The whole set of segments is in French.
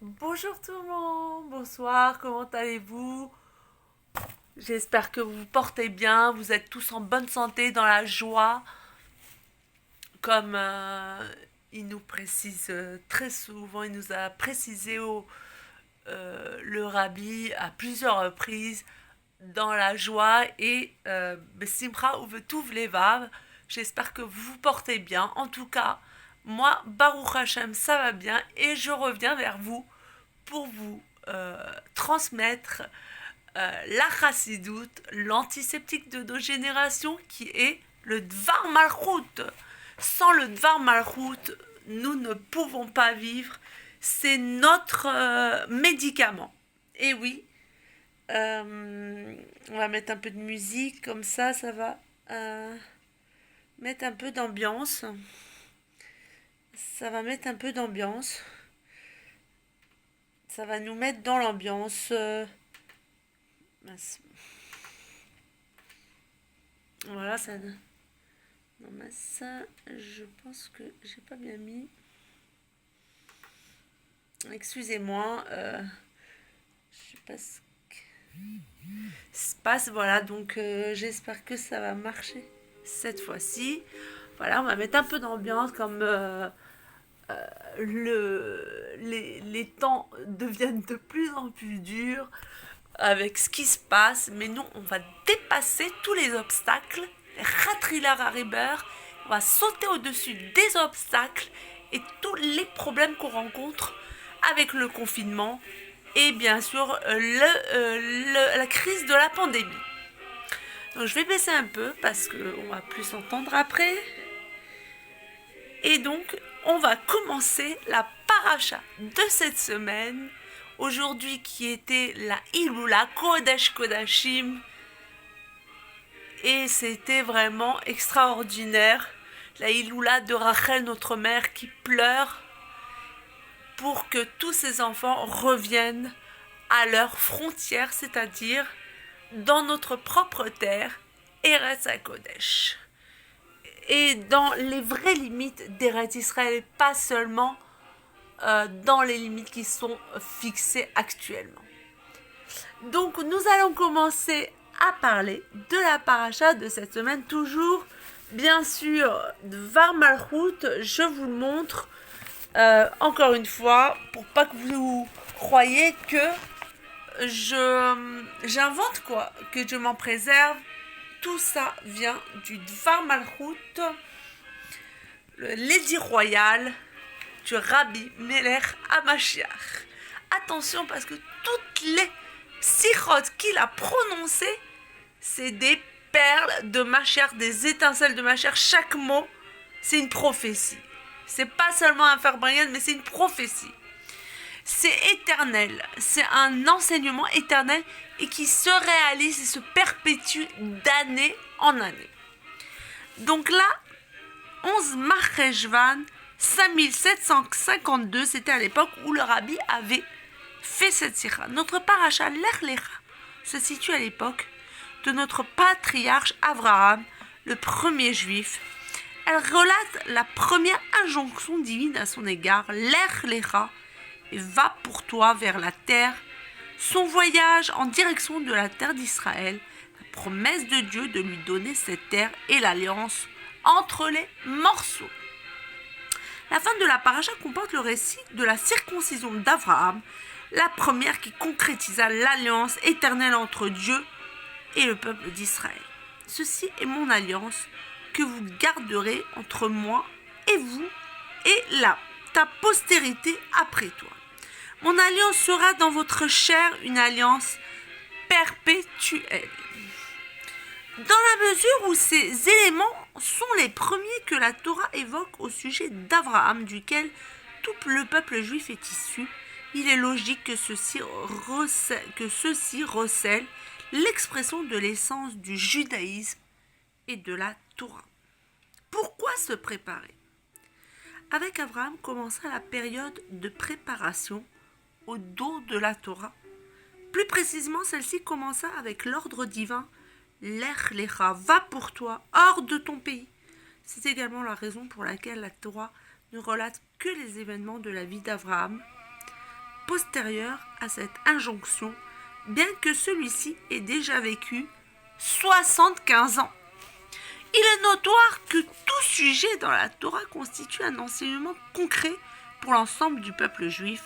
Bonjour tout le monde, bonsoir, comment allez-vous? J'espère que vous vous portez bien, vous êtes tous en bonne santé, dans la joie, comme il nous précise très souvent, il nous a précisé le rabbi à plusieurs reprises, dans la joie et Simcha uvetuv levav. J'espère que vous vous portez bien. En tout cas, moi, Baruch Hashem, ça va bien et je reviens vers vous pour vous transmettre la chassidoute, l'antiseptique de nos générations qui est le Dvar Malchut. Sans le Dvar Malchut, nous ne pouvons pas vivre. C'est notre médicament. Et oui, on va mettre un peu de musique, comme ça va mettre un peu d'ambiance. Ça va mettre un peu d'ambiance. Ça va nous mettre dans l'ambiance. Voilà, ça. Non, mais ça, je pense que j'ai pas bien mis. Excusez-moi. Je sais pas ce qui se passe. Voilà, donc j'espère que ça va marcher cette fois-ci. Voilà, on va mettre un peu d'ambiance comme les temps deviennent de plus en plus durs avec ce qui se passe, mais nous, on va dépasser tous les obstacles, les Khatrilar Hariber, on va sauter au-dessus des obstacles et tous les problèmes qu'on rencontre avec le confinement et bien sûr la crise de la pandémie. Donc je vais baisser un peu parce qu'on va plus s'entendre après. Et donc, on va commencer la paracha de cette semaine. Aujourd'hui, qui était la Iloula Kodesh Kodashim. Et c'était vraiment extraordinaire. La Iloula de Rachel, notre mère, qui pleure pour que tous ses enfants reviennent à leurs frontières, c'est-à-dire dans notre propre terre, Eretz HaKodesh. Et dans les vraies limites d'Eretz Israël, pas seulement dans les limites qui sont fixées actuellement. Donc nous allons commencer à parler de la paracha de cette semaine, toujours bien sûr de Dvar Malchut. Je vous le montre encore une fois pour pas que vous croyez que j'invente quoi, que je m'en préserve. Tout ça vient du Dvar Malchut, l'édit royal du Rabbi Melech HaMashiach. Attention parce que toutes les sirotes qu'il a prononcées, c'est des perles de Mashiach, des étincelles de Mashiach. Chaque mot, c'est une prophétie. C'est pas seulement un farbrian, mais c'est une prophétie. C'est éternel, c'est un enseignement éternel et qui se réalise et se perpétue d'année en année. Donc là, 11 Marcheshvan, 5752, c'était à l'époque où le rabbi avait fait cette sira. Notre paracha Lech Lecha se situe à l'époque de notre patriarche Abraham, le premier juif. Elle relate la première injonction divine à son égard, Lech Lecha, et va pour toi vers la terre. Son voyage en direction de la terre d'Israël, la promesse de Dieu de lui donner cette terre et l'alliance entre les morceaux. La fin de la paracha comporte le récit de la circoncision d'Abraham, la première qui concrétisa l'alliance éternelle entre Dieu et le peuple d'Israël. Ceci est mon alliance que vous garderez entre moi et vous et ta postérité après toi. Mon alliance sera dans votre chair une alliance perpétuelle. Dans la mesure où ces éléments sont les premiers que la Torah évoque au sujet d'Abraham, duquel tout le peuple juif est issu, il est logique que ceci recèle l'expression de l'essence du judaïsme et de la Torah. Pourquoi se préparer? Avec Abraham commença la période de préparation au dos de la Torah. Plus précisément, celle-ci commença avec l'ordre divin Lech Lecha, va pour toi, hors de ton pays. C'est également la raison pour laquelle la Torah ne relate que les événements de la vie d'Abraham postérieur à cette injonction, bien que celui-ci ait déjà vécu 75 ans. Il est notoire que tout sujet dans la Torah constitue un enseignement concret pour l'ensemble du peuple juif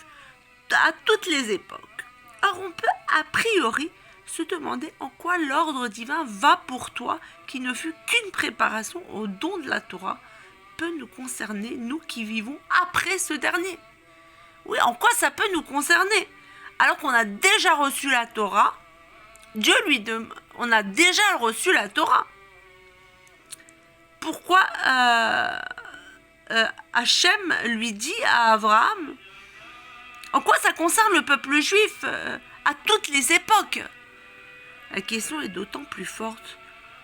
à toutes les époques. Or, on peut a priori se demander en quoi l'ordre divin va pour toi, qui ne fut qu'une préparation au don de la Torah, peut nous concerner, nous qui vivons après ce dernier. Oui, en quoi ça peut nous concerner? Alors qu'on a déjà reçu la Torah, on a déjà reçu la Torah. Pourquoi Hachem lui dit à Abraham, en quoi ça concerne le peuple juif à toutes les époques? La question est d'autant plus forte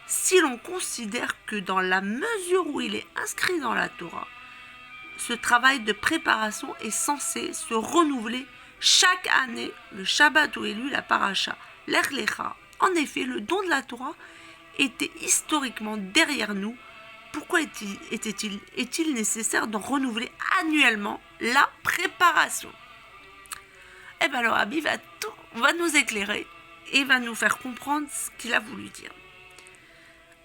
si l'on considère que dans la mesure où il est inscrit dans la Torah, ce travail de préparation est censé se renouveler chaque année, le Shabbat où est lu la paracha, l'Ech Lecha. En effet, le don de la Torah était historiquement derrière nous. Pourquoi est-il nécessaire d'en renouveler annuellement la préparation? Eh bien, le Rabbi va nous éclairer et va nous faire comprendre ce qu'il a voulu dire.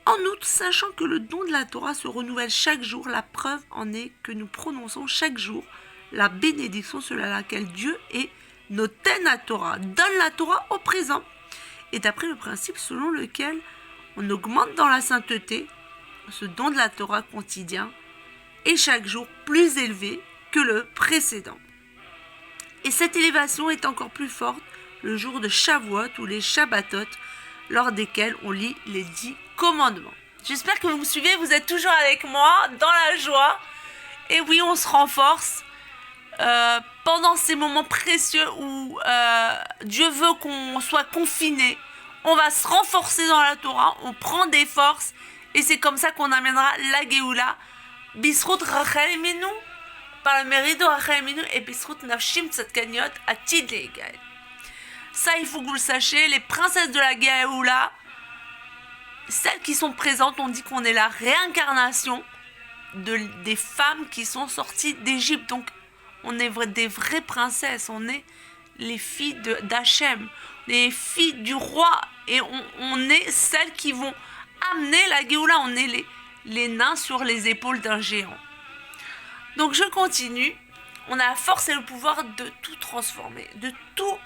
En outre, sachant que le don de la Torah se renouvelle chaque jour, la preuve en est que nous prononçons chaque jour la bénédiction selon laquelle Dieu est Noten Torah, donne la Torah au présent, et d'après le principe selon lequel on augmente dans la sainteté, ce don de la Torah quotidien est chaque jour plus élevé que le précédent. Et cette élévation est encore plus forte le jour de Shavuot ou les Shabbatot, lors desquels on lit les 10 commandements. J'espère que vous me suivez, vous êtes toujours avec moi dans la joie. Et oui, on se renforce pendant ces moments précieux où Dieu veut qu'on soit confiné. On va se renforcer dans la Torah, on prend des forces et c'est comme ça qu'on amènera la Géoula. Bisrout Rachel Eminu, par le mérite de Rachel Eminu et Bisrout Nafshim Tzadkaniot Atid Legal. Ça, il faut que vous le sachiez, les princesses de la Géoula, celles qui sont présentes, on dit qu'on est la réincarnation des femmes qui sont sorties d'Égypte. Donc, on est des vraies princesses, on est les filles d'Hachem, les filles du roi, et on est celles qui vont amener la Géoula, on est les nains sur les épaules d'un géant. Donc, je continue. On a la force et le pouvoir de tout transformer, de tout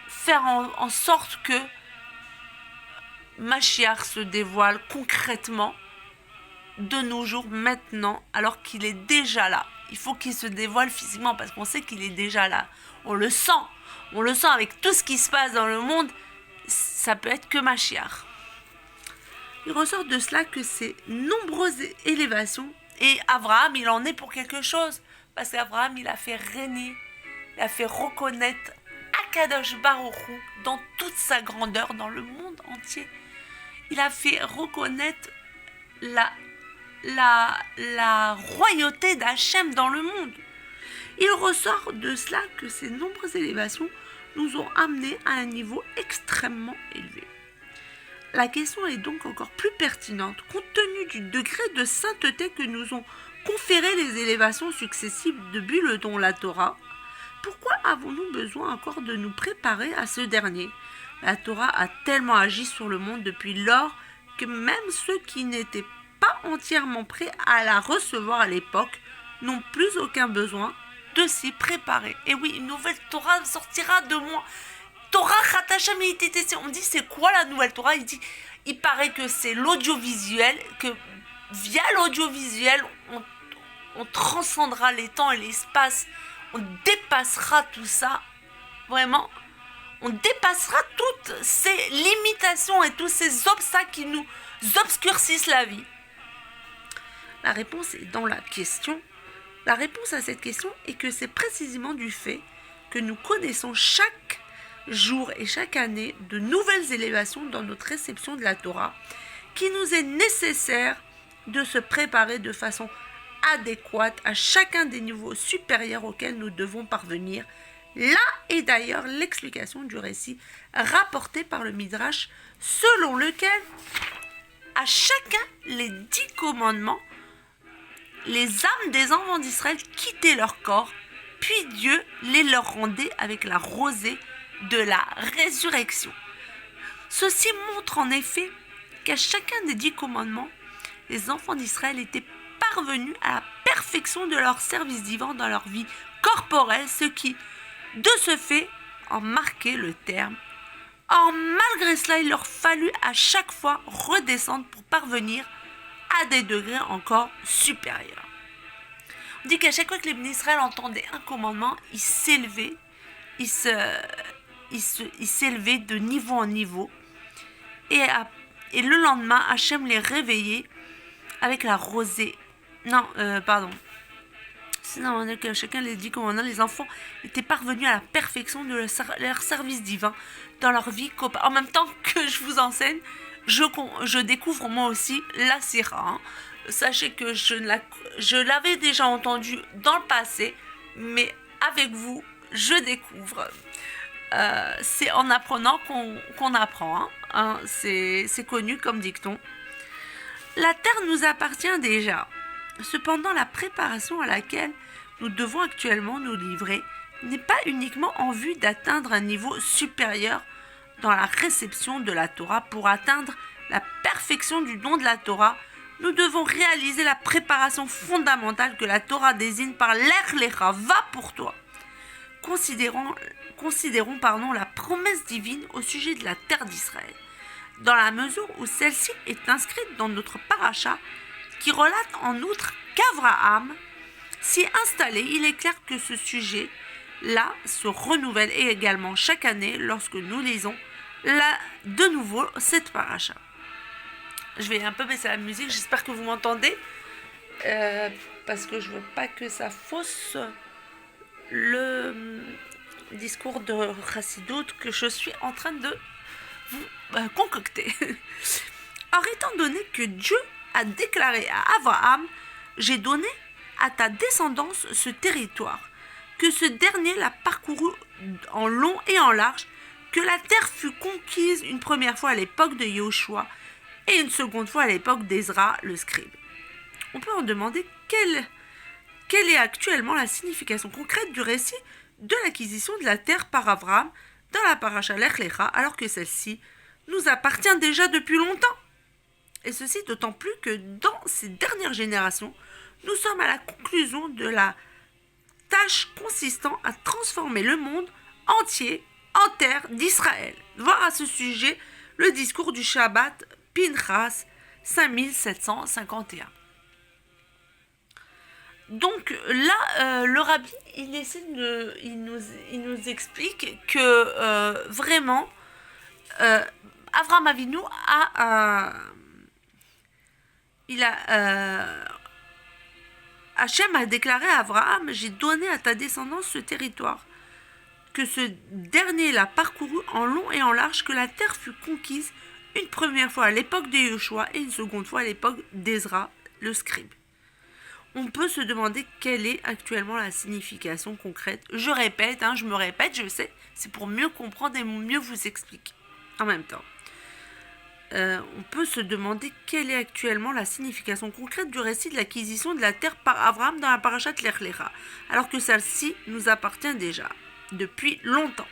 faire en sorte que Mashiach se dévoile concrètement de nos jours maintenant, alors qu'il est déjà là. Il faut qu'il se dévoile physiquement parce qu'on sait qu'il est déjà là. On le sent avec tout ce qui se passe dans le monde. Ça peut être que Mashiach. Il ressort de cela que ces nombreuses élévations, et Abraham, il en est pour quelque chose, parce qu'Abraham, il a fait régner, il a fait reconnaître Akadosh Baruch Hu dans toute sa grandeur dans le monde entier. Il a fait reconnaître la royauté d'Hachem dans le monde. Il ressort de cela que ces nombreuses élévations nous ont amenés à un niveau extrêmement élevé. La question est donc encore plus pertinente compte tenu du degré de sainteté que nous ont conféré les élévations successives depuis le don de la Torah. Pourquoi avons-nous besoin encore de nous préparer à ce dernier? La Torah a tellement agi sur le monde depuis lors que même ceux qui n'étaient pas entièrement prêts à la recevoir à l'époque n'ont plus aucun besoin de s'y préparer. Et oui, une nouvelle Torah sortira de moi. Torah Khatasham ITTC. On dit c'est quoi la nouvelle Torah? Il paraît que c'est l'audiovisuel, que via l'audiovisuel, on transcendra les temps et l'espace. On dépassera tout ça. Vraiment, on dépassera toutes ces limitations et tous ces obstacles qui nous obscurcissent la vie. La réponse est dans la question. La réponse à cette question est que c'est précisément du fait que nous connaissons chaque jour et chaque année de nouvelles élévations dans notre réception de la Torah qui nous est nécessaire de se préparer de façon adéquate à chacun des niveaux supérieurs auxquels nous devons parvenir. Là est d'ailleurs l'explication du récit rapporté par le Midrash selon lequel à chacun les 10 commandements les âmes des enfants d'Israël quittaient leur corps, puis Dieu les leur rendait avec la rosée de la résurrection. Ceci montre en effet qu'à chacun des 10 commandements, les enfants d'Israël étaient parvenus à la perfection de leur service divin dans leur vie corporelle, ce qui, de ce fait, en marquait le terme. Or, malgré cela, il leur fallut à chaque fois redescendre pour parvenir à des degrés encore supérieurs. On dit qu'à chaque fois que les bénis d'Israël entendaient un commandement, ils s'élevaient, ils s'élevaient de niveau en niveau. Et le lendemain, Hachem les réveillait avec la rosée. Sinon, que chacun les 10 commandements, les enfants étaient parvenus à la perfection de leur service divin dans leur vie. En même temps que je vous enseigne, je découvre moi aussi la Sira. Hein. Sachez que je l'avais déjà entendu dans le passé, mais avec vous, je découvre. C'est en apprenant qu'on apprend. Hein. C'est connu comme dicton. La terre nous appartient déjà. Cependant, la préparation à laquelle nous devons actuellement nous livrer n'est pas uniquement en vue d'atteindre un niveau supérieur dans la réception de la Torah. Pour atteindre la perfection du don de la Torah, nous devons réaliser la préparation fondamentale que la Torah désigne par l'Ech Lecha, va pour toi. Considérons la promesse divine au sujet de la terre d'Israël, dans la mesure où celle-ci est inscrite dans notre paracha, qui relate en outre qu'Abraham s'y installé. Il est clair que ce sujet-là se renouvelle également chaque année lorsque nous lisons de nouveau cette paracha. Je vais un peu baisser la musique, j'espère que vous m'entendez, parce que je veux pas que ça fausse le discours de Chassidut que je suis en train de vous concocter. Or, étant donné que Dieu a déclaré à Abraham, j'ai donné à ta descendance ce territoire, que ce dernier l'a parcouru en long et en large, que la terre fut conquise une première fois à l'époque de Yahushua et une seconde fois à l'époque d'Ezra le scribe. On peut en demander quelle est actuellement la signification concrète du récit de l'acquisition de la terre par Abraham dans la paracha Lech Lecha, alors que celle-ci nous appartient déjà depuis longtemps. Et ceci d'autant plus que dans ces dernières générations, nous sommes à la conclusion de la tâche consistant à transformer le monde entier en terre d'Israël. Voir à ce sujet le discours du Shabbat Pinchas 5751. Donc là, le rabbi, il nous explique que vraiment, Avraham Avinu Hachem a déclaré à Abraham, j'ai donné à ta descendance ce territoire, que ce dernier l'a parcouru en long et en large, que la terre fut conquise une première fois à l'époque de Yahushua et une seconde fois à l'époque d'Ezra, le scribe. On peut se demander quelle est actuellement la signification concrète. Je répète, je me répète, je sais, c'est pour mieux comprendre et mieux vous expliquer en même temps. On peut se demander quelle est actuellement la signification concrète du récit de l'acquisition de la terre par Abraham dans la parashat Lech Lecha, alors que celle-ci nous appartient déjà depuis longtemps.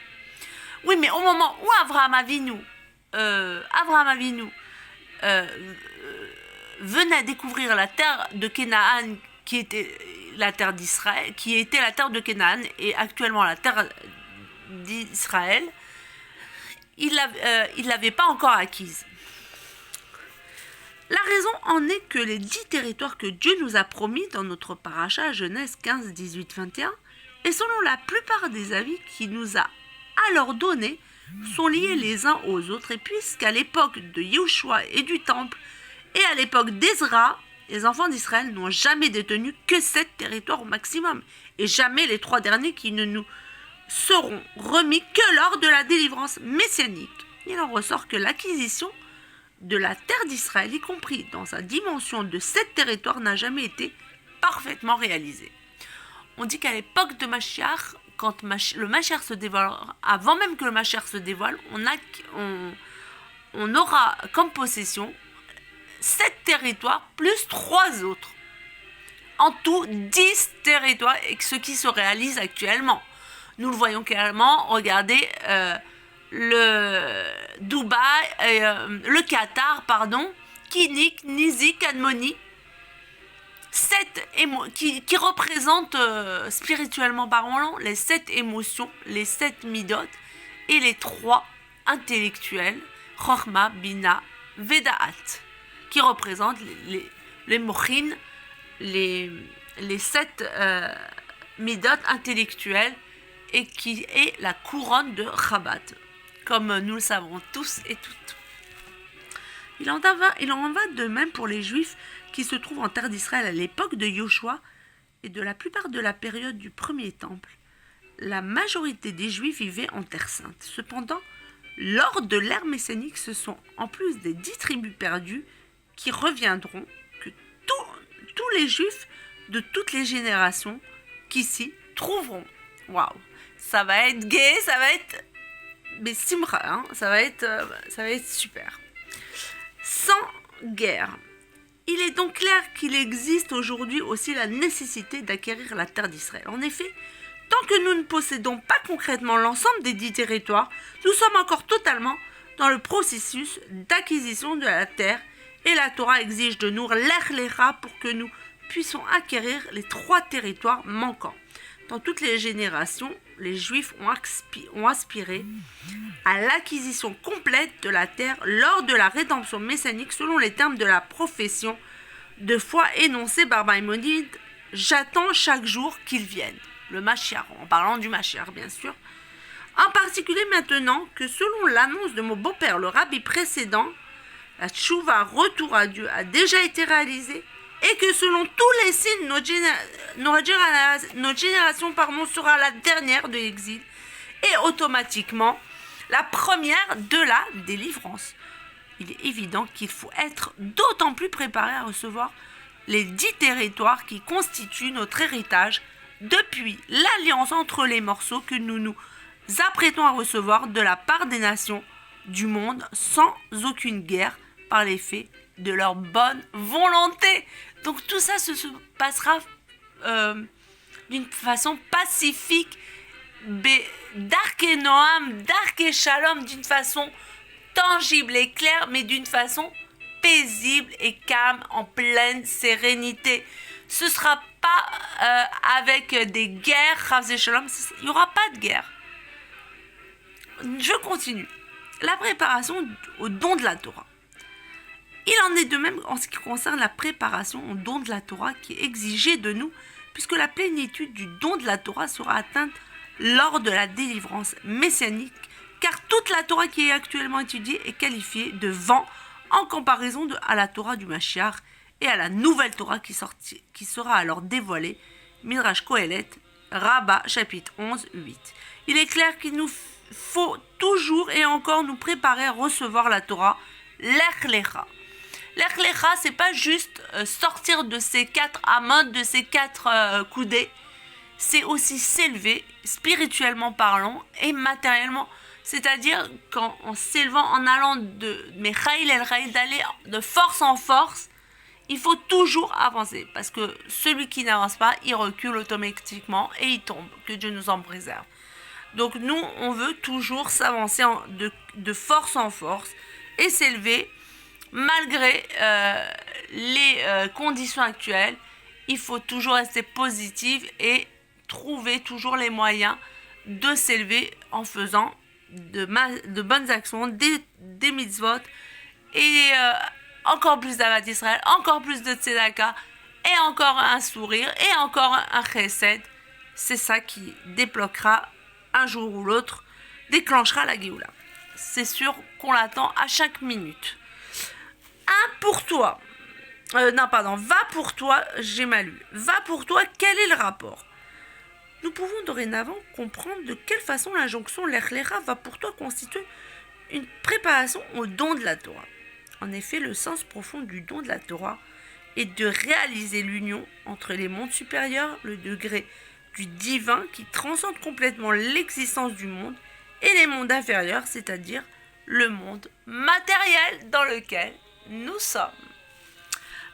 Oui, mais au moment où Abraham Avinu venait découvrir la terre de Canaan, qui était la terre d'Israël, qui était la terre de Canaan et actuellement la terre d'Israël, il l'avait pas encore acquise. La raison en est que les 10 territoires que Dieu nous a promis dans notre paracha Genèse 15, 18, 21, et selon la plupart des avis qu'il nous a alors donnés, sont liés les uns aux autres, et puisqu'à l'époque de Yahushua et du temple, et à l'époque d'Ezra, les enfants d'Israël n'ont jamais détenu que 7 territoires au maximum, et jamais les 3 derniers qui ne nous seront remis que lors de la délivrance messianique. Il en ressort que l'acquisition de la terre d'Israël, y compris dans sa dimension de 7 territoires, n'a jamais été parfaitement réalisée. On dit qu'à l'époque de Mashiach, quand le Mashiach se dévoile, avant même que le Mashiach se dévoile, on aura comme possession 7 territoires plus 3 autres. en tout 10 territoires, et ce qui se réalise actuellement. Nous le voyons clairement, regardez le Dubaï, le Qatar, pardon, Kinik, Nizik, Kadmoni, qui représentent spirituellement parlant les 7 émotions, les 7 midot et les 3 intellectuels, Chochma, Bina, Vedaat, qui représentent les mochin, les 7 midot intellectuels et qui est la couronne de Chabad, comme nous le savons tous et toutes. Il en va de même pour les Juifs qui se trouvent en terre d'Israël à l'époque de Yoshua et de la plupart de la période du premier temple. La majorité des Juifs vivaient en terre sainte. Cependant, lors de l'ère messianique, ce sont en plus des 10 tribus perdues qui reviendront que tous les Juifs de toutes les générations qui s'y trouveront. Waouh, ça va être gai, ça va être mais simra, hein, ça va être super. Sans guerre. Il est donc clair qu'il existe aujourd'hui aussi la nécessité d'acquérir la terre d'Israël. En effet, tant que nous ne possédons pas concrètement l'ensemble des 10 territoires, nous sommes encore totalement dans le processus d'acquisition de la terre et la Torah exige de nous l'Echlecha pour que nous puissions acquérir les 3 territoires manquants. Dans toutes les générations, les Juifs ont aspiré à l'acquisition complète de la terre lors de la rédemption messianique selon les termes de la profession de foi énoncée par Maïmonide. J'attends chaque jour qu'il vienne. Le Mashiach, en parlant du Mashiach bien sûr. En particulier maintenant que selon l'annonce de mon beau-père, le rabbi précédent, la tchouva, retour à Dieu, a déjà été réalisée et que selon tous les signes, notre génération sera la dernière de l'exil et automatiquement la première de la délivrance. Il est évident qu'il faut être d'autant plus préparé à recevoir les 10 territoires qui constituent notre héritage depuis l'alliance entre les morceaux que nous nous apprêtons à recevoir de la part des nations du monde sans aucune guerre par l'effet de leur bonne volonté. Donc tout ça se passera d'une façon pacifique, d'arc et noam, d'arc et shalom, d'une façon tangible et claire, mais d'une façon paisible et calme, en pleine sérénité. Ce ne sera pas avec des guerres, Chav et Shalom, il n'y aura pas de guerre. Je continue. La préparation au don de la Torah. Il en est de même en ce qui concerne la préparation au don de la Torah qui est exigée de nous, puisque la plénitude du don de la Torah sera atteinte lors de la délivrance messianique, car toute la Torah qui est actuellement étudiée est qualifiée de vent en comparaison à la Torah du Mashiach et à la nouvelle Torah qui sera alors dévoilée, Midrash Kohelet, Rabbah, chapitre 11, 8. Il est clair qu'il nous faut toujours et encore nous préparer à recevoir la Torah, l'Echlecha. L'Echlecha, c'est pas juste sortir de ces 4 amot, de ces 4 coudées, c'est aussi s'élever spirituellement parlant et matériellement. C'est-à-dire qu'en s'élevant, en allant de Mechaïl el Raïl, d'aller de force en force, il faut toujours avancer. Parce que celui qui n'avance pas, il recule automatiquement et il tombe. Que Dieu nous en préserve. Donc nous, on veut toujours s'avancer de force en force et s'élever malgré les conditions actuelles. Il faut toujours rester positif et trouver toujours les moyens de s'élever en faisant de bonnes actions, des mitzvot et encore plus d'Avat Israël, encore plus de tzedaka et encore un sourire et encore un chesed. C'est ça qui débloquera un jour ou l'autre, déclenchera la Géoula. C'est sûr qu'on l'attend à chaque minute. Va pour toi, j'ai mal lu. Va pour toi, quel est le rapport? Nous pouvons dorénavant comprendre de quelle façon l'injonction l'Echlecha va pour toi constituer une préparation au don de la Torah. En effet, le sens profond du don de la Torah est de réaliser l'union entre les mondes supérieurs, le degré du divin qui transcende complètement l'existence du monde, et les mondes inférieurs, c'est-à-dire le monde matériel dans lequel nous sommes.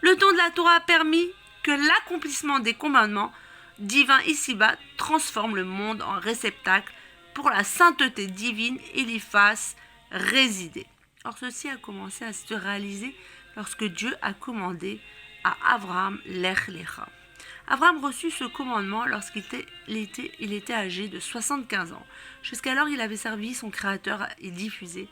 Le don de la Torah a permis que l'accomplissement des commandements divins ici-bas transforme le monde en réceptacle pour la sainteté divine et l'y fasse résider. Or, ceci a commencé à se réaliser lorsque Dieu a commandé à Abraham Lech Lecha. Abraham reçut ce commandement lorsqu'il était âgé de 75 ans. Jusqu'alors, il avait servi son Créateur et diffusé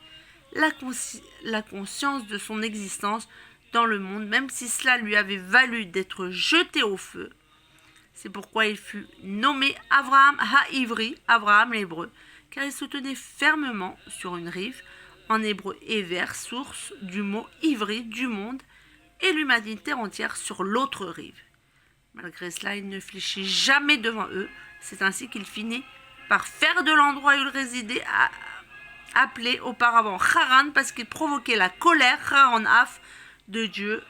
la conscience de son existence dans le monde, même si cela lui avait valu d'être jeté au feu. C'est pourquoi il fut nommé Abraham Ha-Ivri, Abraham l'hébreu, car il se tenait fermement sur une rive, en hébreu Ever, source du mot Ivri, du monde, et l'humanité entière sur l'autre rive. Malgré cela, il ne fléchit jamais devant eux. C'est ainsi qu'il finit par faire de l'endroit où il résidait appelé auparavant Haran, parce qu'il provoquait la colère, Haran-Af, de Dieu,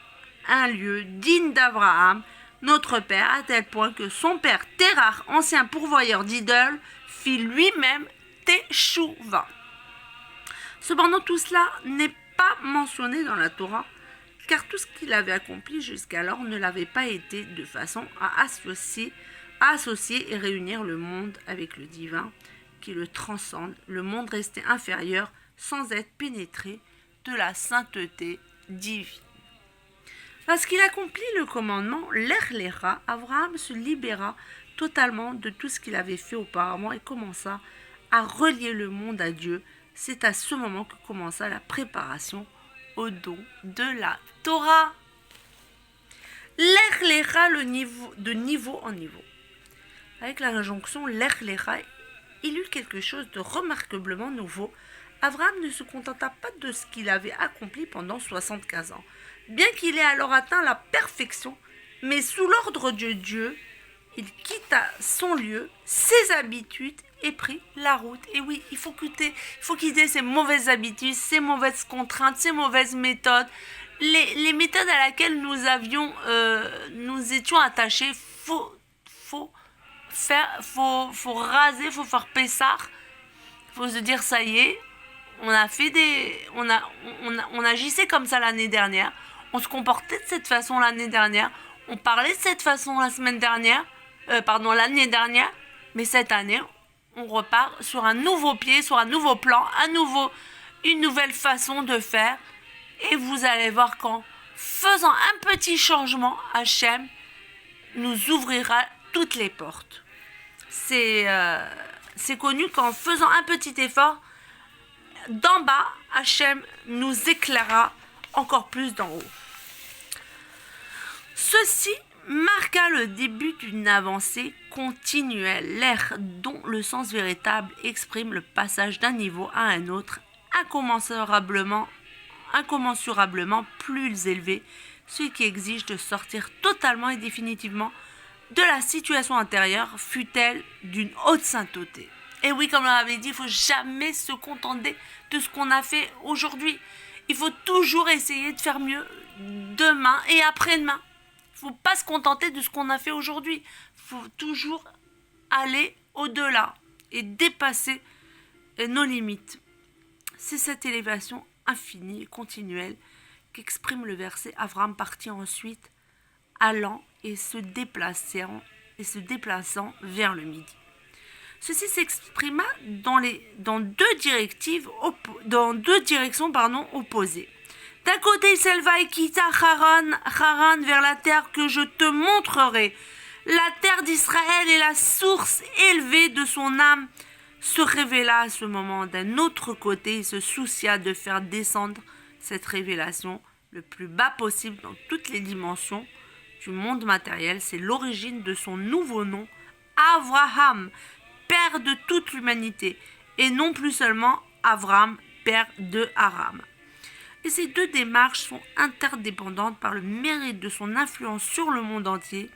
un lieu digne d'Abraham, notre père, à tel point que son père Terach, ancien pourvoyeur d'idoles, fit lui-même Teshuva. Cependant, tout cela n'est pas mentionné dans la Torah, car tout ce qu'il avait accompli jusqu'alors ne l'avait pas été, de façon à associer et réunir le monde avec le divin qui le transcende, le monde restait inférieur sans être pénétré de la sainteté divine. Parce qu'il accomplit le commandement, Lech Lecha, Abraham se libéra totalement de tout ce qu'il avait fait auparavant et commença à relier le monde à Dieu. C'est à ce moment que commença la préparation au don de la Torah. Lech Lecha, de niveau en niveau. Avec la injonction Lech Lecha, il eut quelque chose de remarquablement nouveau. Abraham ne se contenta pas de ce qu'il avait accompli pendant 75 ans. Bien qu'il ait alors atteint la perfection, mais sous l'ordre de Dieu, il quitta son lieu, ses habitudes et prit la route. Et oui, il faut quitter ses mauvaises habitudes, ses mauvaises contraintes, ses mauvaises méthodes, les méthodes à laquelle nous étions attachés. Faut raser, faut faire pessard, faut se dire ça y est, on agissait comme ça l'année dernière, on se comportait de cette façon l'année dernière, on parlait de cette façon l'année dernière, mais cette année, on repart sur un nouveau pied, sur un nouveau plan, une nouvelle façon de faire, et vous allez voir qu'en faisant un petit changement, Hachem nous ouvrira toutes les portes. C'est connu qu'en faisant un petit effort, d'en bas, Hachem nous éclairera encore plus d'en haut. Ceci marqua le début d'une avancée continuelle, l'ère dont le sens véritable exprime le passage d'un niveau à un autre, incommensurablement plus élevé, ce qui exige de sortir totalement et définitivement de la situation antérieure, fût-elle d'une haute sainteté. Et oui, comme on l'avait dit, il ne faut jamais se contenter de ce qu'on a fait aujourd'hui. Il faut toujours essayer de faire mieux demain et après-demain. Il ne faut pas se contenter de ce qu'on a fait aujourd'hui. Il faut toujours aller au-delà et dépasser nos limites. C'est cette élévation infinie et continuelle qu'exprime le verset. Abraham partit ensuite, allant et se déplaçant vers le midi. Ceci s'exprima dans deux directions opposées. D'un côté, il s'éleva et quitta Haran vers la terre que je te montrerai. La terre d'Israël et la source élevée de son âme se révéla à ce moment. D'un autre côté, il se soucia de faire descendre cette révélation le plus bas possible dans toutes les dimensions du monde matériel. C'est l'origine de son nouveau nom, Avraham, père de toute l'humanité, et non plus seulement Avram, père de Aram. Et ces deux démarches sont interdépendantes par le mérite de son influence sur le monde entier.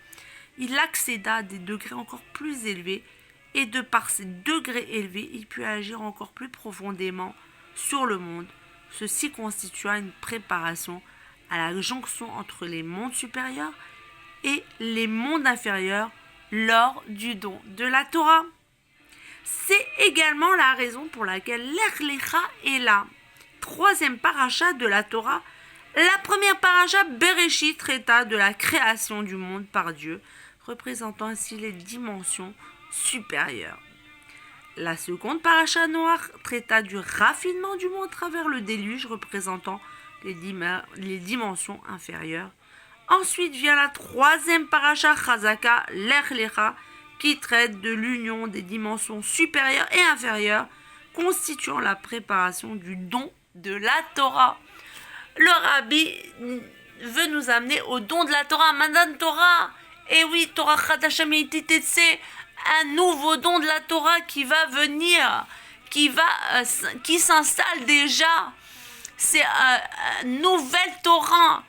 Il accéda à des degrés encore plus élevés, et de par ces degrés élevés, il put agir encore plus profondément sur le monde. Ceci constitua une préparation à la jonction entre les mondes supérieurs et les mondes inférieurs lors du don de la Torah. C'est également la raison pour laquelle Lech Lecha est la troisième paracha de la Torah. La première paracha, Bereshit, traita de la création du monde par Dieu, représentant ainsi les dimensions supérieures. La seconde paracha, Noach, traita du raffinement du monde à travers le déluge, représentant les dimensions inférieures. Ensuite vient la troisième paracha, Chazaka, Lech Lecha, qui traite de l'union des dimensions supérieures et inférieures, constituant la préparation du don de la Torah. Le Rabbi veut nous amener au don de la Torah, Matan Torah. Et oui, Torah Chadasha Meititetse, un nouveau don de la Torah qui va venir, qui s'installe déjà. C'est une nouvelle Torah.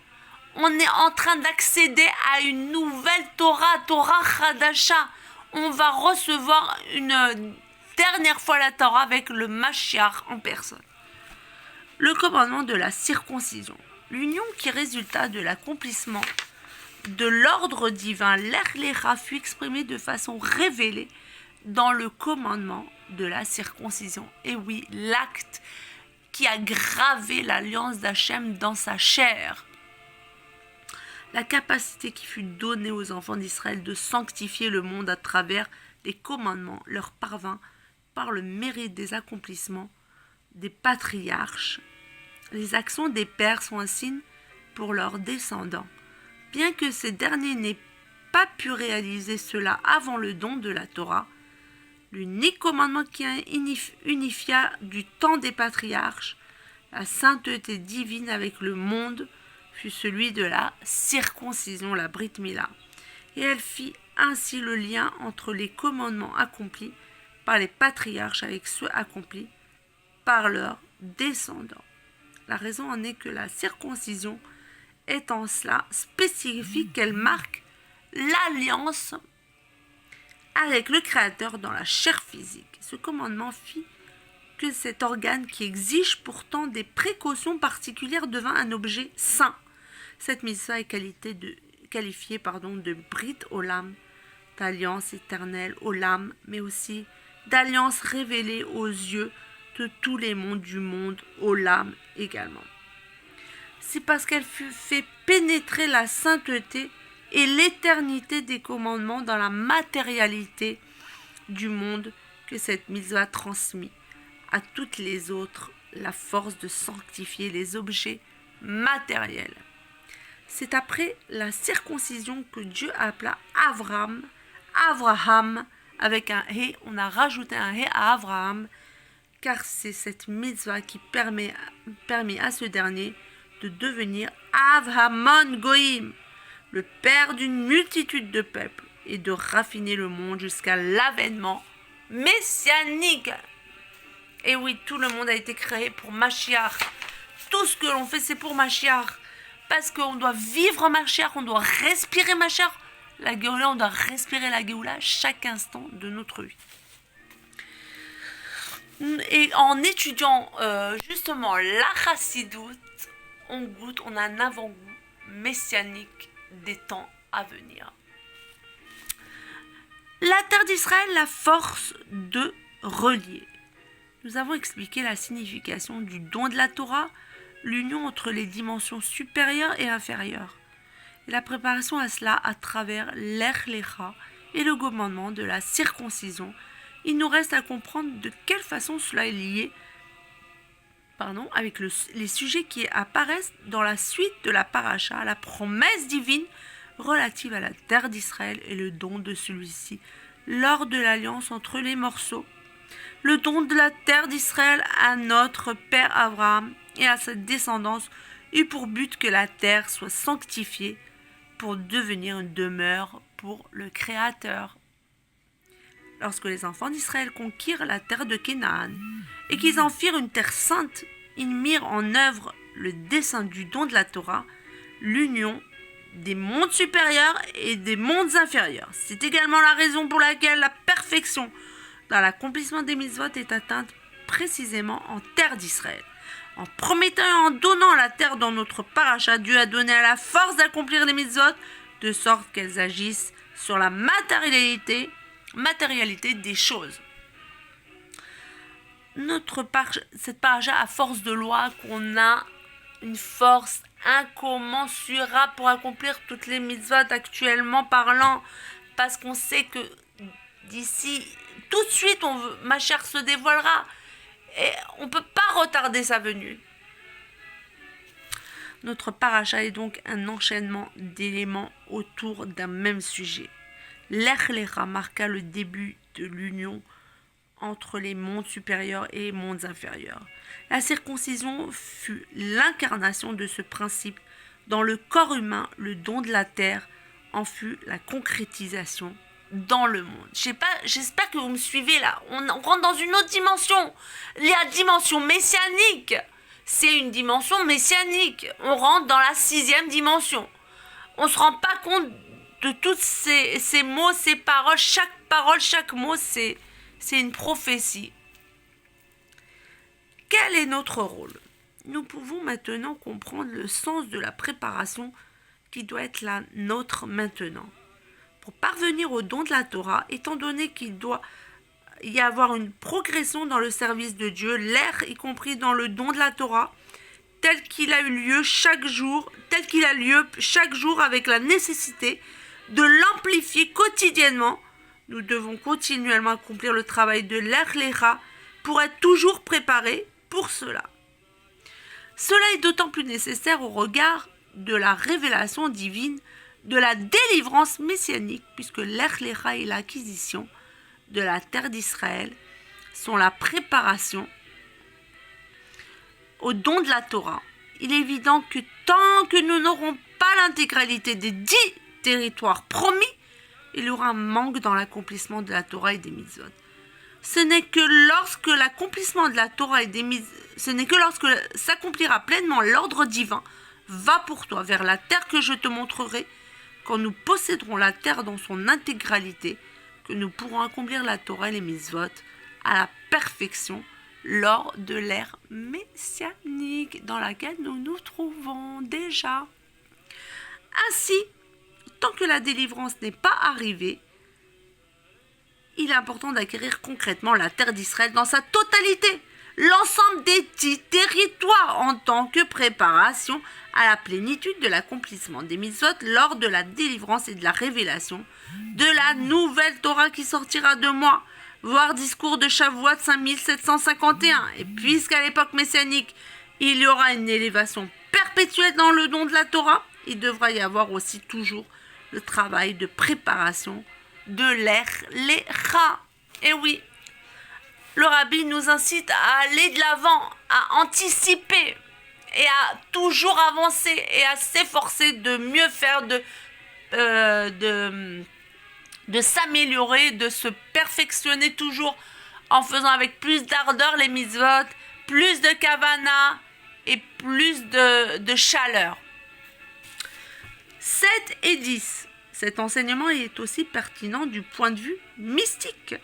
On est en train d'accéder à une nouvelle Torah, Torah Chadasha. On va recevoir une dernière fois la Torah avec le Mashiach en personne. Le commandement de la circoncision. L'union qui résulta de l'accomplissement de l'ordre divin, Lech Lecha, fut exprimée de façon révélée dans le commandement de la circoncision. Et oui, l'acte qui a gravé l'alliance d'Hachem dans sa chair. La capacité qui fut donnée aux enfants d'Israël de sanctifier le monde à travers les commandements leur parvint par le mérite des accomplissements des patriarches. Les actions des pères sont un signe pour leurs descendants. Bien que ces derniers n'aient pas pu réaliser cela avant le don de la Torah, l'unique commandement qui unifia du temps des patriarches la sainteté divine avec le monde fut celui de la circoncision, la Brit Mila. Et elle fit ainsi le lien entre les commandements accomplis par les patriarches avec ceux accomplis par leurs descendants. La raison en est que la circoncision est en cela spécifique qu'elle marque l'alliance avec le Créateur dans la chair physique. Ce commandement fit que cet organe qui exige pourtant des précautions particulières devint un objet saint. Cette mitzvah est qualifiée de Brit Olam, d'alliance éternelle Olam, mais aussi d'alliance révélée aux yeux de tous les mondes du monde, Olam également. C'est parce qu'elle fut fait pénétrer la sainteté et l'éternité des commandements dans la matérialité du monde que cette mitzvah transmit à toutes les autres la force de sanctifier les objets matériels. C'est après la circoncision que Dieu appela Avraham, avec un hé, on a rajouté un hé à Avraham, car c'est cette mitzvah qui permet à ce dernier de devenir Avhamon Goïm, le père d'une multitude de peuples, et de raffiner le monde jusqu'à l'avènement messianique. Et oui, tout le monde a été créé pour Mashiach. Tout ce que l'on fait, c'est pour Mashiach. Parce qu'on doit vivre Mashiach, on doit respirer Mashiach. La Géoula, on doit respirer la Géoula chaque instant de notre vie. Et en étudiant justement la Chassidoute, on a un avant-goût messianique des temps à venir. La terre d'Israël, la force de relier. Nous avons expliqué la signification du don de la Torah, l'union entre les dimensions supérieures et inférieures, et la préparation à cela à travers l'Ech Lecha et le commandement de la circoncision. Il nous reste à comprendre de quelle façon cela est lié avec les sujets qui apparaissent dans la suite de la paracha, la promesse divine relative à la terre d'Israël et le don de celui-ci lors de l'alliance entre les morceaux. Le don de la terre d'Israël à notre père Abraham et à sa descendance eut pour but que la terre soit sanctifiée pour devenir une demeure pour le Créateur. Lorsque les enfants d'Israël conquirent la terre de Canaan et qu'ils en firent une terre sainte, ils mirent en œuvre le dessein du don de la Torah, l'union des mondes supérieurs et des mondes inférieurs. C'est également la raison pour laquelle la perfection dans l'accomplissement des mitzvot est atteinte précisément en terre d'Israël. En promettant et en donnant la terre dans notre paracha, Dieu a donné à la force d'accomplir les mitzvot de sorte qu'elles agissent sur la matérialité des choses. Cette paracha, à force de loi, qu'on a une force incommensurable pour accomplir toutes les mitzvot actuellement parlant, parce qu'on sait que d'ici, tout de suite, Mashiach se dévoilera, et on ne peut pas retarder sa venue. Notre paracha est donc un enchaînement d'éléments autour d'un même sujet. Lech Lecha marqua le début de l'union entre les mondes supérieurs et les mondes inférieurs. La circoncision fut l'incarnation de ce principe dans le corps humain, le don de la terre en fut la concrétisation dans le monde. J'espère que vous me suivez là. On rentre dans une autre dimension. La dimension messianique. C'est une dimension messianique. On rentre dans la 6e dimension. On ne se rend pas compte de tous ces mots, ces paroles. Chaque parole, chaque mot, c'est une prophétie. Quel est notre rôle? Nous pouvons maintenant comprendre le sens de la préparation qui doit être la nôtre maintenant. Pour parvenir au don de la Torah, étant donné qu'il doit y avoir une progression dans le service de Dieu, l'air y compris dans le don de la Torah, tel qu'il a lieu chaque jour avec la nécessité de l'amplifier quotidiennement. Nous devons continuellement accomplir le travail de l'Ech Lecha pour être toujours préparés pour cela. Cela est d'autant plus nécessaire au regard de la révélation divine de la délivrance messianique, puisque l'Ech Lecha et l'acquisition de la terre d'Israël sont la préparation au don de la Torah. Il est évident que tant que nous n'aurons pas l'intégralité des 10 territoires promis, il y aura un manque dans l'accomplissement de la Torah et des mitzvot. Ce n'est que lorsque l'accomplissement de la Torah et des mitzvot, ce n'est que lorsque s'accomplira pleinement l'ordre divin, va pour toi vers la terre que je te montrerai, quand nous posséderons la terre dans son intégralité, que nous pourrons accomplir la Torah et les mitzvot à la perfection lors de l'ère messianique dans laquelle nous nous trouvons déjà. Ainsi, tant que la délivrance n'est pas arrivée, il est important d'acquérir concrètement la terre d'Israël dans sa totalité, l'ensemble des 10 territoires en tant que préparation à la plénitude de l'accomplissement des mitzvot lors de la délivrance et de la révélation de la nouvelle Torah qui sortira de moi, voire discours de Shavuot 5751. Et puisqu'à l'époque messianique, il y aura une élévation perpétuelle dans le don de la Torah, il devra y avoir aussi toujours le travail de préparation de l'Ech Lecha. Et oui, le Rabbi nous incite à aller de l'avant, à anticiper et à toujours avancer et à s'efforcer de mieux faire, de s'améliorer, de se perfectionner toujours en faisant avec plus d'ardeur les mitzvot, plus de kavana et plus de chaleur. 7 et 10. Cet enseignement est aussi pertinent du point de vue mystique.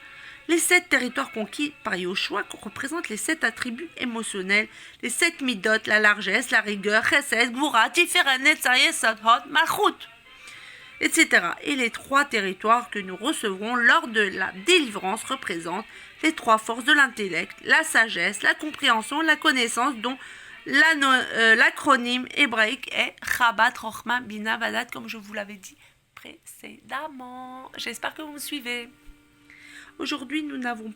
Les 7 territoires conquis par Yoshua représentent les 7 attributs émotionnels, les 7 midot, la largesse, la rigueur, chesed, gvura, tiferet, netzah, sodhot, malchut, etc. Et les 3 territoires que nous recevrons lors de la délivrance représentent les 3 forces de l'intellect, la sagesse, la compréhension, la connaissance, dont l'acronyme hébraïque est Chabad, Rochma, Bina, Vadat, comme je vous l'avais dit précédemment. J'espère que vous me suivez. Aujourd'hui, nous n'avons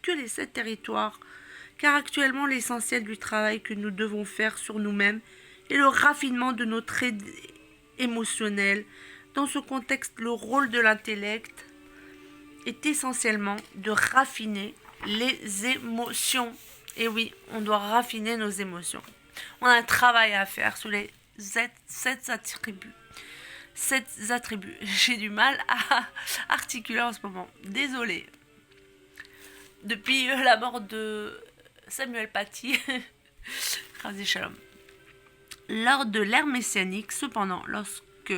que les 7 territoires, car actuellement l'essentiel du travail que nous devons faire sur nous-mêmes est le raffinement de notre aide émotionnelle. Dans ce contexte, le rôle de l'intellect est essentiellement de raffiner les émotions. Et oui, on doit raffiner nos émotions. On a un travail à faire sur les 7 attributs. 7 attributs. J'ai du mal à articuler en ce moment. Désolée. Depuis la mort de Samuel Paty, Razi Shalom. Lors de l'ère messianique, cependant, lorsque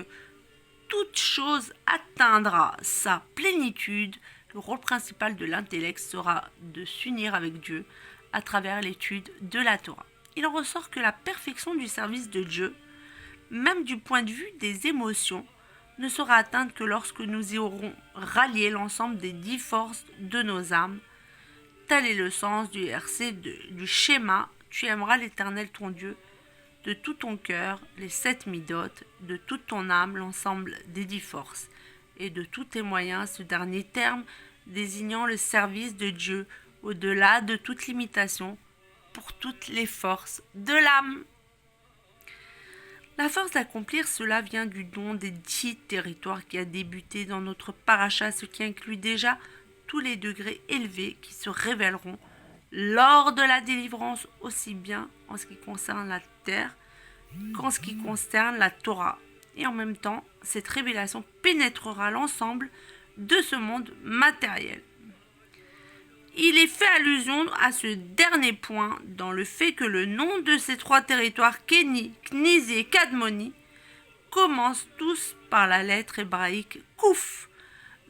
toute chose atteindra sa plénitude, le rôle principal de l'intellect sera de s'unir avec Dieu à travers l'étude de la Torah. Il en ressort que la perfection du service de Dieu, même du point de vue des émotions, ne sera atteinte que lorsque nous y aurons rallié l'ensemble des 10 forces de nos âmes. Tel est le sens du verset du schéma « Tu aimeras l'Éternel ton Dieu de tout ton cœur, les 7 midotes, de toute ton âme, l'ensemble des 10 forces, et de tous tes moyens, ce dernier terme désignant le service de Dieu au-delà de toute limitation pour toutes les forces de l'âme. La force d'accomplir cela vient du don des 10 territoires qui a débuté dans notre paracha, ce qui inclut déjà tous les degrés élevés qui se révéleront lors de la délivrance, aussi bien en ce qui concerne la terre qu'en ce qui concerne la Torah. Et en même temps, cette révélation pénétrera l'ensemble de ce monde matériel. Il est fait allusion à ce dernier point dans le fait que le nom de ces 3 territoires, Kéni, Knizi et Kadmoni, commencent tous par la lettre hébraïque Kouf,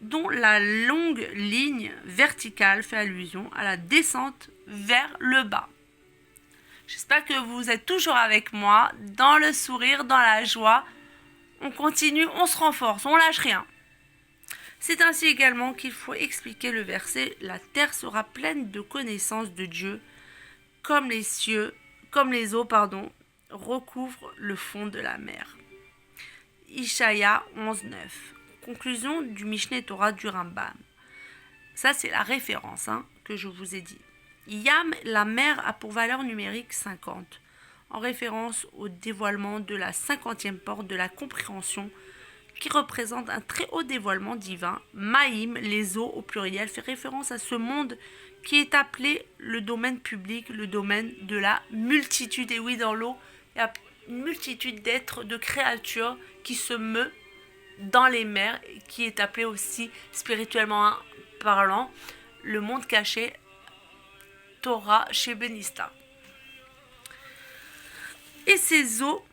dont la longue ligne verticale fait allusion à la descente vers le bas. J'espère que vous êtes toujours avec moi, dans le sourire, dans la joie. On continue, on se renforce, on lâche rien. C'est ainsi également qu'il faut expliquer le verset « La terre sera pleine de connaissance de Dieu, comme les eaux, recouvrent le fond de la mer. » Ishaïa 11.9. Conclusion du Mishneh Torah du Rambam. Ça, c'est la référence que je vous ai dit. Yam, la mer, a pour valeur numérique 50, en référence au dévoilement de la 50e porte de la compréhension, qui représente un très haut dévoilement divin. Maïm, les eaux au pluriel, fait référence à ce monde qui est appelé le domaine public, le domaine de la multitude. Et oui, dans l'eau, il y a une multitude d'êtres, de créatures qui se meuvent dans les mers, qui est appelé aussi, spirituellement parlant, le monde caché, Torah chez Benista. Et ces eaux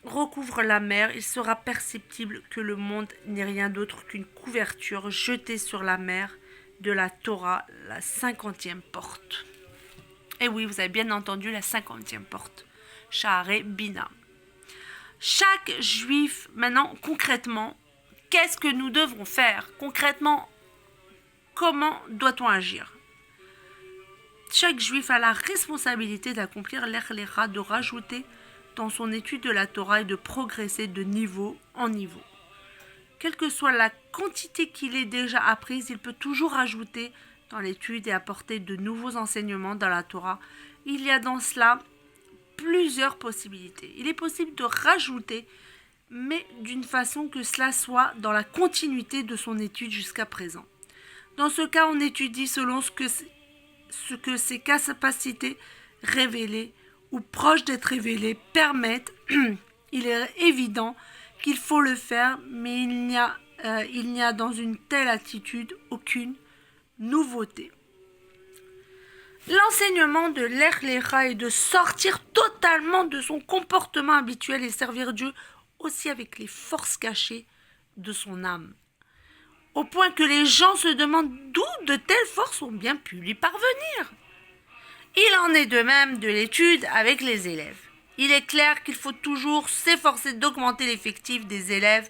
recouvre la mer, il sera perceptible que le monde n'est rien d'autre qu'une couverture jetée sur la mer de la Torah, la 50e porte. Et oui, vous avez bien entendu la 50e porte, Shaharei Bina. Chaque juif, maintenant concrètement, qu'est-ce que nous devons faire? Concrètement, comment doit-on agir? Chaque juif a la responsabilité d'accomplir l'Echlecha, de rajouter dans son étude de la Torah et de progresser de niveau en niveau. Quelle que soit la quantité qu'il ait déjà apprise, il peut toujours ajouter dans l'étude et apporter de nouveaux enseignements dans la Torah. Il y a dans cela plusieurs possibilités. Il est possible de rajouter, mais d'une façon que cela soit dans la continuité de son étude jusqu'à présent. Dans ce cas, on étudie selon ce que ses capacités révélées ou proches d'être révélées permettent. Il est évident qu'il faut le faire, mais il n'y a dans une telle attitude aucune nouveauté. L'enseignement de l'Echlecha est de sortir totalement de son comportement habituel et servir Dieu aussi avec les forces cachées de son âme. Au point que les gens se demandent d'où de telles forces ont bien pu lui parvenir. Il en est de même de l'étude avec les élèves. Il est clair qu'il faut toujours s'efforcer d'augmenter l'effectif des élèves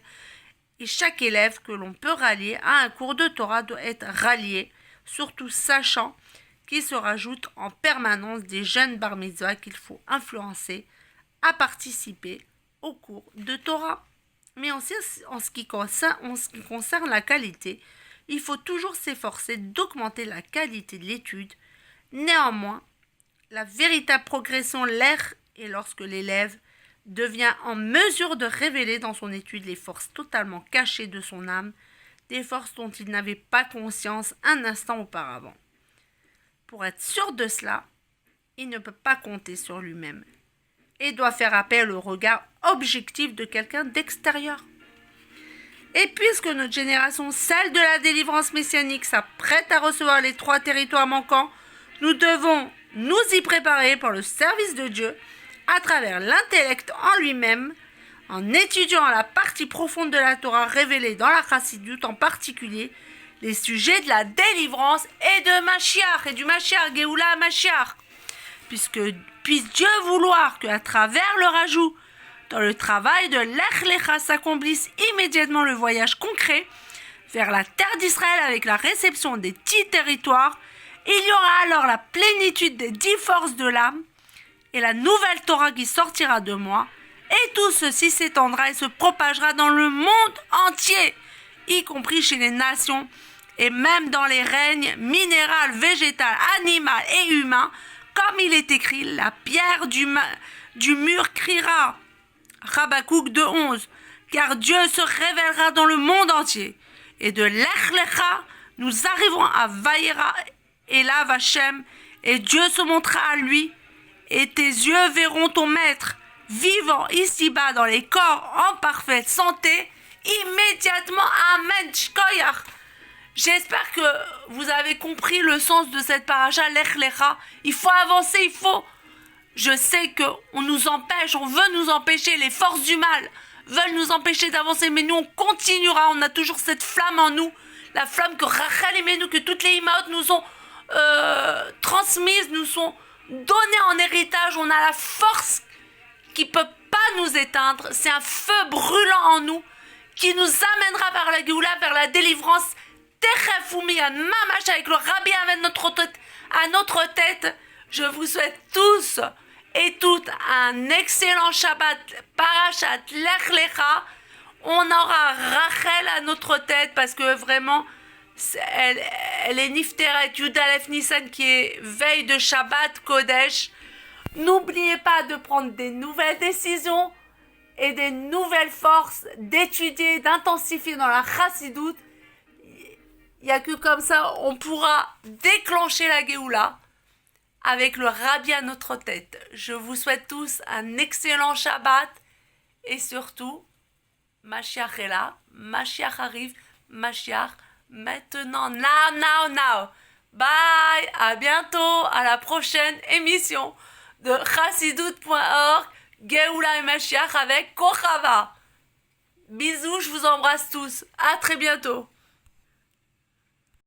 et chaque élève que l'on peut rallier à un cours de Torah doit être rallié, surtout sachant qu'il se rajoute en permanence des jeunes bar mitzvah qu'il faut influencer à participer au cours de Torah. Mais en ce qui concerne la qualité, il faut toujours s'efforcer d'augmenter la qualité de l'étude. Néanmoins, la véritable progression l'est lorsque l'élève devient en mesure de révéler dans son étude les forces totalement cachées de son âme, des forces dont il n'avait pas conscience un instant auparavant. Pour être sûr de cela, il ne peut pas compter sur lui-même et doit faire appel au regard objectif de quelqu'un d'extérieur. Et puisque notre génération, celle de la délivrance messianique, s'apprête à recevoir les 3 territoires manquants, nous devons nous y préparer pour le service de Dieu à travers l'intellect en lui-même, en étudiant la partie profonde de la Torah révélée dans la Chassidut, en particulier les sujets de la délivrance et de Mashiach, et du Mashiach, Géoula Mashiach. Puisse Dieu vouloir qu'à travers le rajout dans le travail de l'Echlecha s'accomplisse immédiatement le voyage concret vers la terre d'Israël avec la réception des 10 territoires. Il y aura alors la plénitude des 10 forces de l'âme et la nouvelle Torah qui sortira de moi, et tout ceci s'étendra et se propagera dans le monde entier, y compris chez les nations, et même dans les règnes minéral, végétal, animal et humain, comme il est écrit, la pierre du mur criera. Habakkuk 2:11, car Dieu se révélera dans le monde entier. Et de Lech Lecha, nous arriverons à Vaïra et là Vachem, et Dieu se montrera à lui, et tes yeux verront ton maître, vivant ici-bas dans les corps en parfaite santé, immédiatement. Amen. Shkoyach. J'espère que vous avez compris le sens de cette paracha Lech Lecha. Il faut avancer, Je sais qu'on nous empêche, on veut nous empêcher, les forces du mal veulent nous empêcher d'avancer, mais nous on continuera, on a toujours cette flamme en nous, la flamme que Rachel et Menou, que toutes les Imaot nous ont transmises, nous sont données en héritage. On a la force qui ne peut pas nous éteindre, c'est un feu brûlant en nous qui nous amènera vers la Géoula, vers la délivrance. Techefoumi, un mamash avec le Rabbi avec à notre tête. Je vous souhaite tous et toutes un excellent Shabbat, Parashat Lech Lecha. On aura Rachel à notre tête parce que vraiment, elle est Nifteret Yudalef Nissan qui est veille de Shabbat Kodesh. N'oubliez pas de prendre des nouvelles décisions et des nouvelles forces, d'étudier, d'intensifier dans la Chassidoute. Il n'y a que comme ça, on pourra déclencher la Géoula avec le Rabbi à notre tête. Je vous souhaite tous un excellent Shabbat et surtout, Mashiach est là, Mashiach arrive, Mashiach maintenant, now. Bye, à bientôt, à la prochaine émission de Chassidut.org, Géoula et Mashiach avec Kochava. Bisous, je vous embrasse tous, à très bientôt.